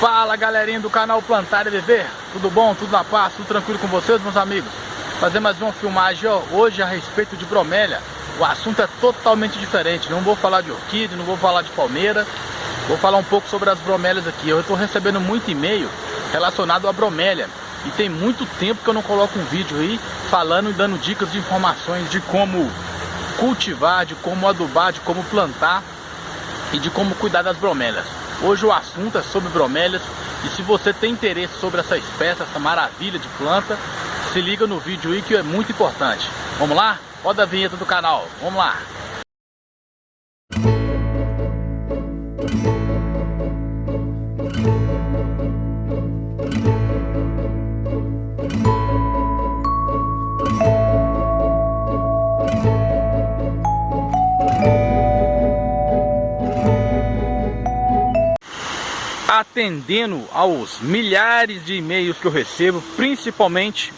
Fala galerinha do canal Plantar e Viver, tudo bom? Tudo na paz? Tudo tranquilo com vocês, meus amigos? Fazer mais uma filmagem hoje a respeito de bromélia. O assunto é totalmente diferente, não vou falar de orquídea, não vou falar de palmeira. Vou falar um pouco sobre as bromélias aqui. Eu estou recebendo muito e-mail relacionado à bromélia e tem muito tempo que eu não coloco um vídeo aí falando e dando dicas de informações de como cultivar, de como adubar, de como plantar e de como cuidar das bromélias. Hoje o assunto é sobre bromélias e se você tem interesse sobre essa espécie, essa maravilha de planta, se liga no vídeo aí que é muito importante. Vamos lá? Roda a vinheta do canal, vamos lá! Atendendo aos milhares de e-mails que eu recebo, principalmente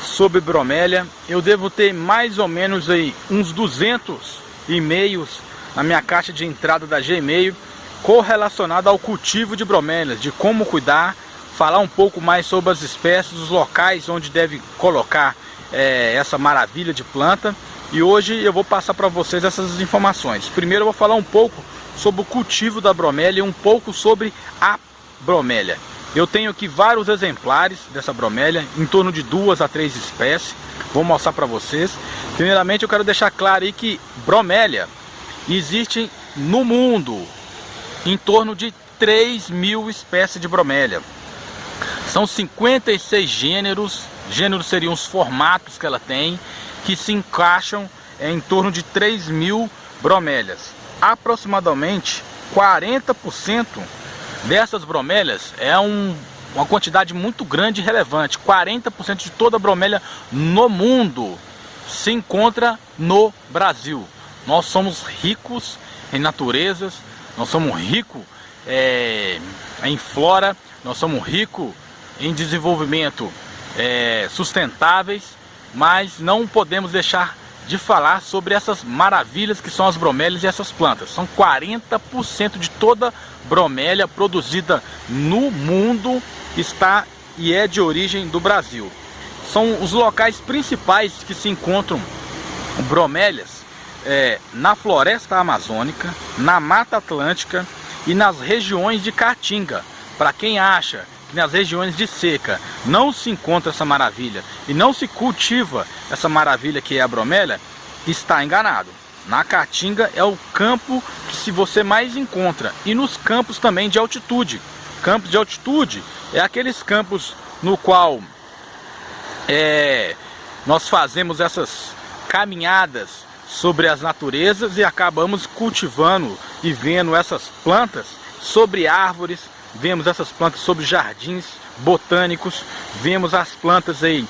sobre bromélia, eu devo ter mais ou menos aí uns 200 e-mails na minha caixa de entrada da Gmail correlacionado ao cultivo de bromélias, de como cuidar, falar um pouco mais sobre as espécies, os locais onde deve colocar essa maravilha de planta. E hoje eu vou passar para vocês essas informações. Primeiro eu vou falar um pouco sobre o cultivo da bromélia e um pouco sobre a bromélia. Eu tenho aqui vários exemplares dessa bromélia, em torno de 2 a 3 espécies. Vou mostrar para vocês. Primeiramente eu quero deixar claro aí que bromélia existe no mundo em torno de 3.000 espécies de bromélia. São 56 gêneros. Gêneros seriam os formatos que ela tem, que se encaixam em torno de 3.000 bromélias. Aproximadamente 40% dessas bromélias é uma quantidade muito grande e relevante. 40% de toda a bromélia no mundo se encontra no Brasil. Nós somos ricos em naturezas, nós somos ricos em flora, nós somos ricos em desenvolvimento sustentáveis, mas não podemos deixar de falar sobre essas maravilhas que são as bromélias e essas plantas. São 40% de toda bromélia produzida no mundo está e é de origem do Brasil. São os locais principais que se encontram bromélias na floresta amazônica, na Mata Atlântica e nas regiões de Caatinga. Para quem acha que nas regiões de seca não se encontra essa maravilha e não se cultiva essa maravilha que é a bromélia, está enganado. Na Caatinga é o campo que você mais encontra, e nos campos também de altitude. Campos de altitude é aqueles campos no qual nós fazemos essas caminhadas sobre as naturezas e acabamos cultivando e vendo essas plantas sobre árvores. Vemos essas plantas sobre jardins botânicos, vemos as plantas aí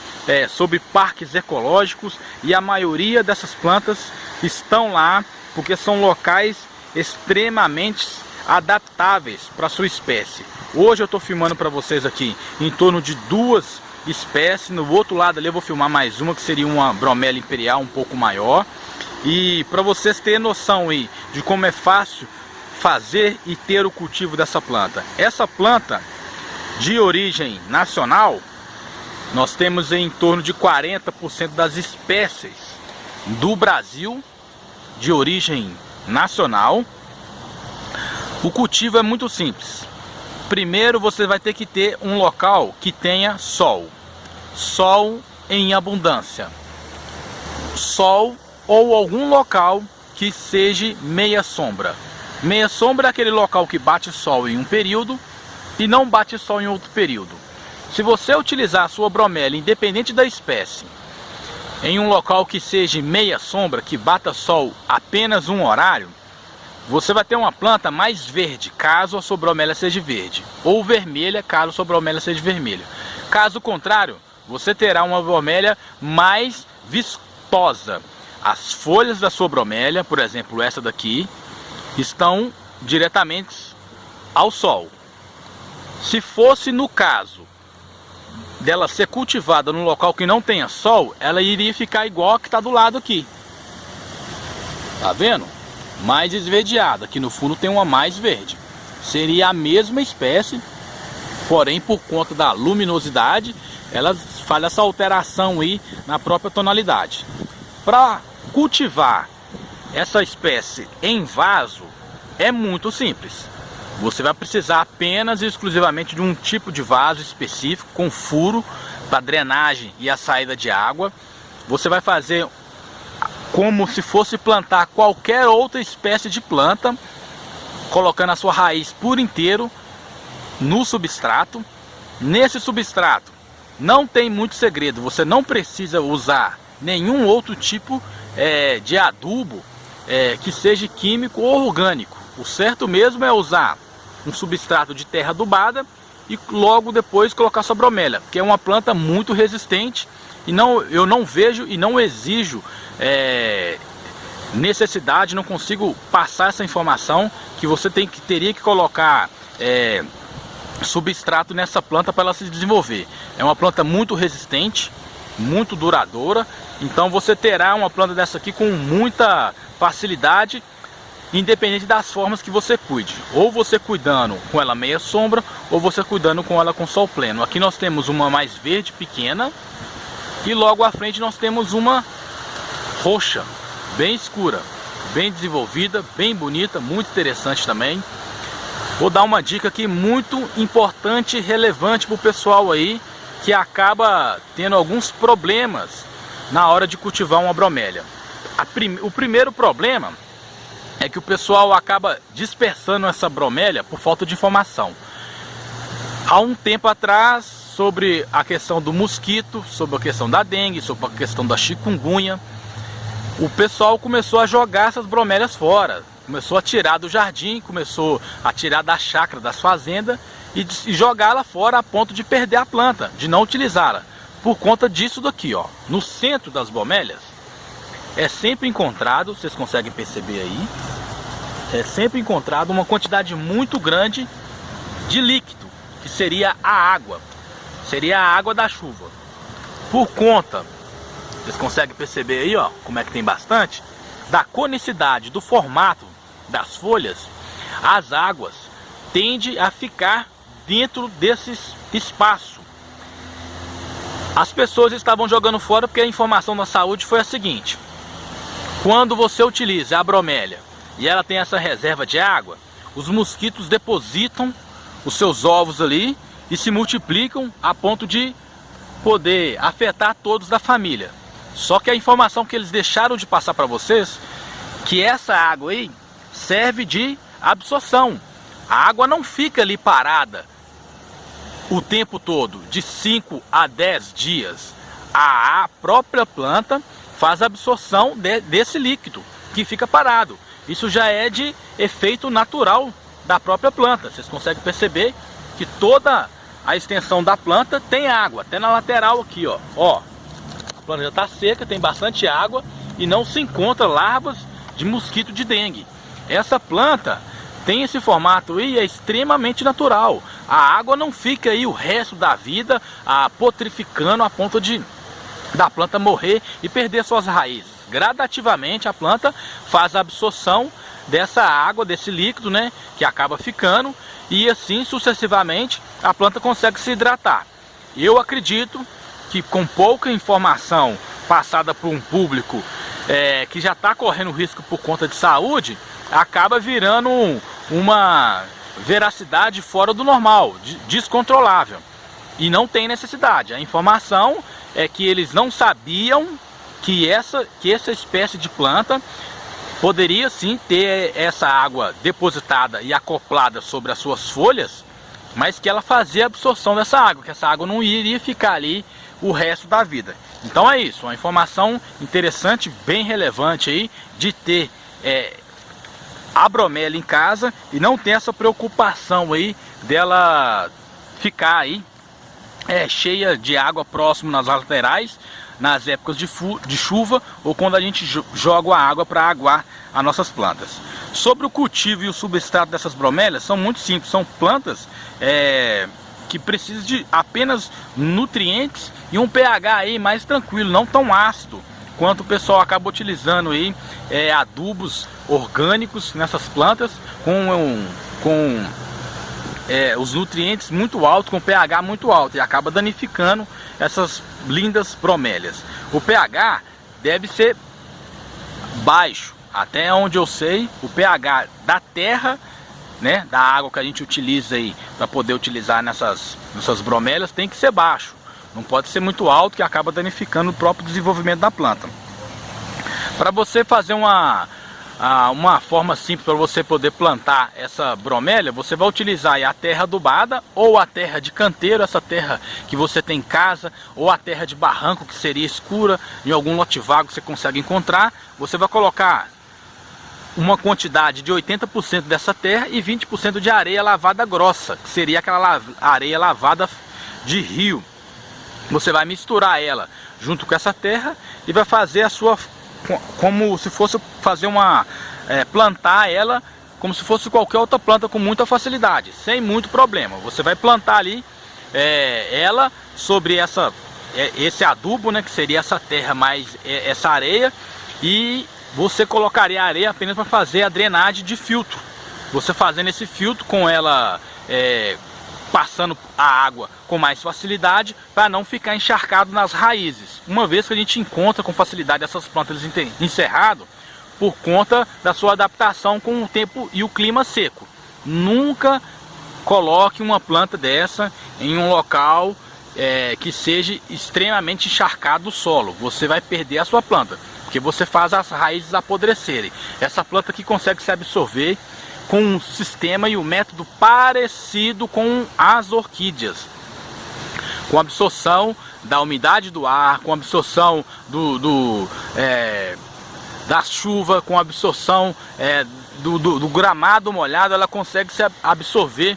sobre parques ecológicos, e a maioria dessas plantas estão lá porque são locais extremamente adaptáveis para a sua espécie. Hoje eu estou filmando para vocês aqui em torno de 2 espécies. No outro lado ali eu vou filmar mais uma, que seria uma bromélia imperial um pouco maior. E para vocês terem noção aí de como é fácil fazer e ter o cultivo dessa planta. Essa planta de origem nacional, nós temos em torno de 40% das espécies do Brasil de origem nacional. O cultivo é muito simples. Primeiro você vai ter que ter um local que tenha sol. Sol em abundância. Sol ou algum local que seja meia sombra. Meia sombra é aquele local que bate sol em um período e não bate sol em outro período. Se você utilizar a sua bromélia, independente da espécie, em um local que seja meia sombra, que bata sol apenas um horário, você vai ter uma planta mais verde, caso a sua bromélia seja verde, ou vermelha, caso a sua bromélia seja vermelha. Caso contrário, você terá uma bromélia mais vistosa. As folhas da sua bromélia, por exemplo essa daqui, estão diretamente ao sol. Se fosse no caso dela ser cultivada num local que não tenha sol, ela iria ficar igual a que está do lado aqui. Tá vendo? Mais esverdeada. Aqui no fundo tem uma mais verde. Seria a mesma espécie, Porém, por conta da luminosidade, ela faz essa alteração aí na própria tonalidade. Para cultivar essa espécie em vaso é muito simples. Você vai precisar apenas e exclusivamente de um tipo de vaso específico com furo para drenagem e a saída de água. Você vai fazer como se fosse plantar qualquer outra espécie de planta, colocando a sua raiz por inteiro no substrato. Nesse substrato não tem muito segredo, você não precisa usar nenhum outro tipo de adubo que seja químico ou orgânico. O certo mesmo é usar um substrato de terra adubada e logo depois colocar sua bromélia, que é uma planta muito resistente. E eu não vejo e não exijo necessidade, não consigo passar essa informação que você teria que colocar substrato nessa planta para ela se desenvolver. É uma planta muito resistente, muito duradoura, então você terá uma planta dessa aqui com muita facilidade, independente das formas que você cuide, ou você cuidando com ela meia sombra, ou você cuidando com ela com sol pleno. Aqui nós temos uma mais verde pequena e logo à frente nós temos uma roxa, bem escura, bem desenvolvida, bem bonita, muito interessante também. Vou dar uma dica aqui muito importante e relevante para o pessoal aí que acaba tendo alguns problemas na hora de cultivar uma bromélia. O primeiro problema é que o pessoal acaba dispersando essa bromélia por falta de informação. Há um tempo atrás, sobre a questão do mosquito, sobre a questão da dengue, sobre a questão da chikungunya, o pessoal começou a jogar essas bromélias fora, começou a tirar do jardim, começou a tirar da chácara, das fazendas e jogá-la fora a ponto de perder a planta, de não utilizá-la. Por conta disso daqui, ó, no centro das bromélias é sempre encontrado, vocês conseguem perceber aí, é sempre encontrado uma quantidade muito grande de líquido, que seria a água, seria a água da chuva. Por conta, vocês conseguem perceber aí, ó, como é que tem bastante, da conicidade, do formato das folhas, as águas tendem a ficar dentro desses espaços. As pessoas estavam jogando fora porque a informação da saúde foi a seguinte: quando você utiliza a bromélia e ela tem essa reserva de água, os mosquitos depositam os seus ovos ali e se multiplicam a ponto de poder afetar todos da família. Só que a informação que eles deixaram de passar para vocês, que essa água aí serve de absorção. A água não fica ali parada o tempo todo, de 5 a 10 dias. A própria planta faz a absorção desse líquido que fica parado. Isso já é de efeito natural da própria planta. Vocês conseguem perceber que toda a extensão da planta tem água, até na lateral aqui, ó. A planta já está seca, tem bastante água e não se encontra larvas de mosquito de dengue. Essa planta tem esse formato aí, é extremamente natural. A água não fica aí o resto da vida potrificando a ponto da planta morrer e perder suas raízes. Gradativamente a planta faz a absorção dessa água, desse líquido, né, que acaba ficando, e assim sucessivamente a planta consegue se hidratar. Eu acredito que com pouca informação passada por um público que já está correndo risco por conta de saúde, acaba virando uma veracidade fora do normal, descontrolável, e não tem necessidade. A informação é que eles não sabiam que essa espécie de planta poderia sim ter essa água depositada e acoplada sobre as suas folhas, mas que ela fazia a absorção dessa água, que essa água não iria ficar ali o resto da vida. Então é isso, uma informação interessante, bem relevante aí, de ter a bromélia em casa e não ter essa preocupação aí dela ficar aí cheia de água próximo nas laterais, nas épocas de chuva ou quando a gente joga a água para aguar as nossas plantas. Sobre o cultivo e o substrato dessas bromélias, são muito simples, são plantas que precisam de apenas nutrientes e um pH aí mais tranquilo, não tão ácido quanto o pessoal acaba utilizando aí adubos orgânicos nessas plantas com os nutrientes muito altos, com pH muito alto, e acaba danificando essas lindas bromélias. O pH deve ser baixo, até onde eu sei, o pH da terra, né, da água que a gente utiliza aí para poder utilizar nessas bromélias, tem que ser baixo. Não pode ser muito alto, que acaba danificando o próprio desenvolvimento da planta. Para você fazer uma forma simples para você poder plantar essa bromélia, você vai utilizar aí a terra adubada ou a terra de canteiro, essa terra que você tem em casa, ou a terra de barranco, que seria escura, em algum lote vago você consegue encontrar. Você vai colocar uma quantidade de 80% dessa terra e 20% de areia lavada grossa, que seria aquela areia lavada de rio. Você vai misturar ela junto com essa terra e vai fazer a sua, como se fosse fazer plantar ela como se fosse qualquer outra planta, com muita facilidade, sem muito problema. Você vai plantar ali ela sobre esse adubo, né, que seria essa terra mais essa areia, e você colocaria a areia apenas para fazer a drenagem de filtro. Você fazendo esse filtro com ela passando a água com mais facilidade, para não ficar encharcado nas raízes. Uma vez que a gente encontra com facilidade essas plantas encerrado, por conta da sua adaptação com o tempo e o clima seco. Nunca coloque uma planta dessa em um local que seja extremamente encharcado do solo. Você vai perder a sua planta, porque você faz as raízes apodrecerem. Essa planta aqui consegue se absorver com um sistema e um método parecido com as orquídeas, com absorção da umidade do ar, com absorção da chuva, com absorção do gramado molhado. Ela consegue se absorver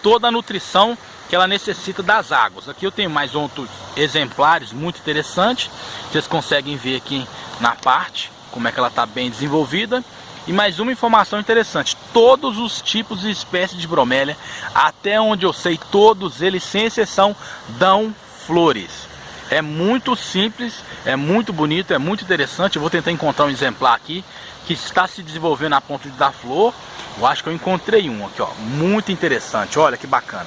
toda a nutrição que ela necessita das águas. Aqui eu tenho mais outros exemplares muito interessantes. Vocês conseguem ver aqui na parte como é que ela está bem desenvolvida. E mais uma informação interessante: todos os tipos e espécies de bromélia, até onde eu sei, todos eles sem exceção dão flores. É muito simples, é muito bonito, é muito interessante. Eu vou tentar encontrar um exemplar aqui que está se desenvolvendo a ponto de dar flor. Eu acho que eu encontrei um aqui, ó, muito interessante. Olha que bacana.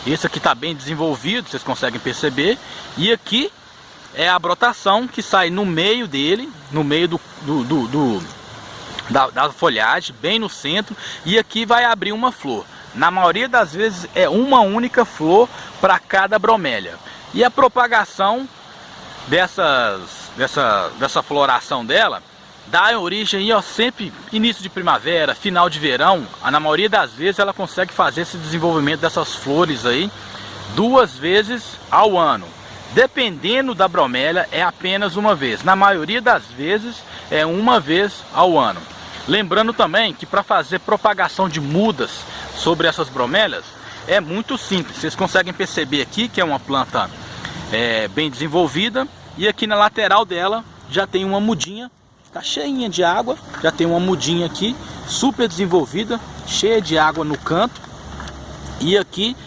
Esse aqui está bem desenvolvido, vocês conseguem perceber. E aqui é a brotação que sai no meio dele, no meio da folhagem, bem no centro. E aqui vai abrir uma flor. Na maioria das vezes é uma única flor para cada bromélia. E a propagação dessa floração dela dá origem aí, ó, sempre início de primavera, final de verão. Na maioria das vezes ela consegue fazer esse desenvolvimento dessas flores aí 2 vezes ao ano. Dependendo da bromélia, é apenas uma vez. Na maioria das vezes é uma vez ao ano. Lembrando também que para fazer propagação de mudas sobre essas bromélias é muito simples. Vocês conseguem perceber aqui que é uma planta bem desenvolvida, e aqui na lateral dela já tem uma mudinha, está cheinha de água. Já tem uma mudinha aqui super desenvolvida, cheia de água no canto. E aqui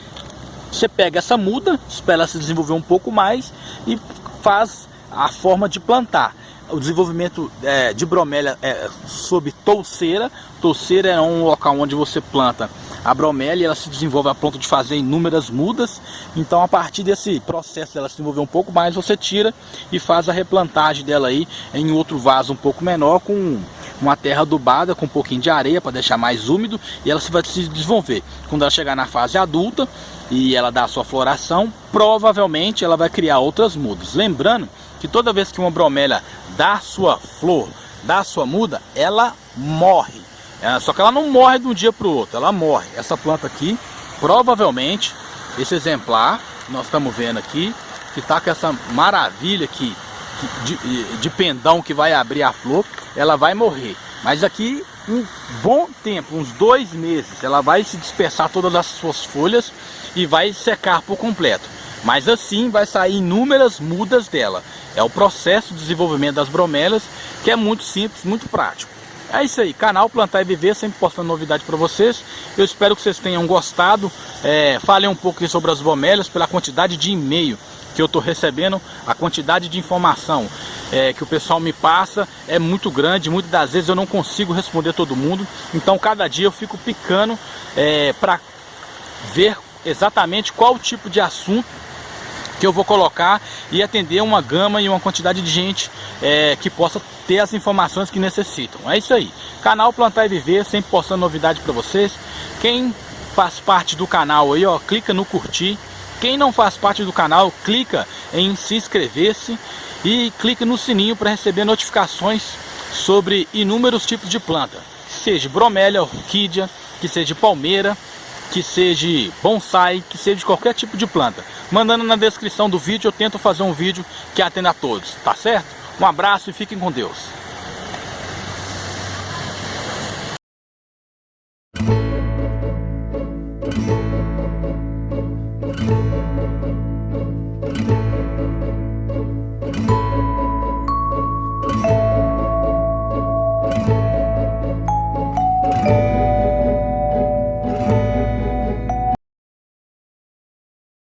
você pega essa muda, espera ela se desenvolver um pouco mais e faz a forma de plantar. O desenvolvimento de bromélia sob touceira. Touceira é um local onde você planta a bromélia e ela se desenvolve a ponto de fazer inúmeras mudas. Então, a partir desse processo dela se desenvolver um pouco mais, você tira e faz a replantagem dela aí em outro vaso um pouco menor, com uma terra adubada, com um pouquinho de areia para deixar mais úmido, e ela vai se desenvolver. Quando ela chegar na fase adulta e ela dá a sua floração, provavelmente ela vai criar outras mudas. Lembrando que toda vez que uma bromélia dá sua flor, dá sua muda, ela morre. Só que ela não morre de um dia para o outro, ela morre. Essa planta aqui, provavelmente, esse exemplar, nós estamos vendo aqui, que está com essa maravilha aqui, de pendão que vai abrir a flor, ela vai morrer. Mas aqui, um bom tempo, uns 2 meses, ela vai se dispersar todas as suas folhas e vai secar por completo. Mas assim vai sair inúmeras mudas dela. É o processo de desenvolvimento das bromélias, que é muito simples, muito prático. É isso aí, canal Plantar e Viver, sempre postando novidade para vocês. Eu espero que vocês tenham gostado. Falei um pouco sobre as bromélias, pela quantidade de e-mail que eu estou recebendo, a quantidade de informação que o pessoal me passa é muito grande. Muitas das vezes eu não consigo responder todo mundo, então cada dia eu fico picando para ver exatamente qual tipo de assunto que eu vou colocar e atender uma gama e uma quantidade de gente que possa ter as informações que necessitam. É isso aí. Canal Plantar e Viver, sempre postando novidade para vocês. Quem faz parte do canal aí, ó, clica no curtir. Quem não faz parte do canal, clica em se inscrever-se e clica no sininho para receber notificações sobre inúmeros tipos de planta, seja bromélia, orquídea, que seja palmeira, que seja bonsai, que seja de qualquer tipo de planta. Mandando na descrição do vídeo, eu tento fazer um vídeo que atenda a todos, tá certo? Um abraço e fiquem com Deus.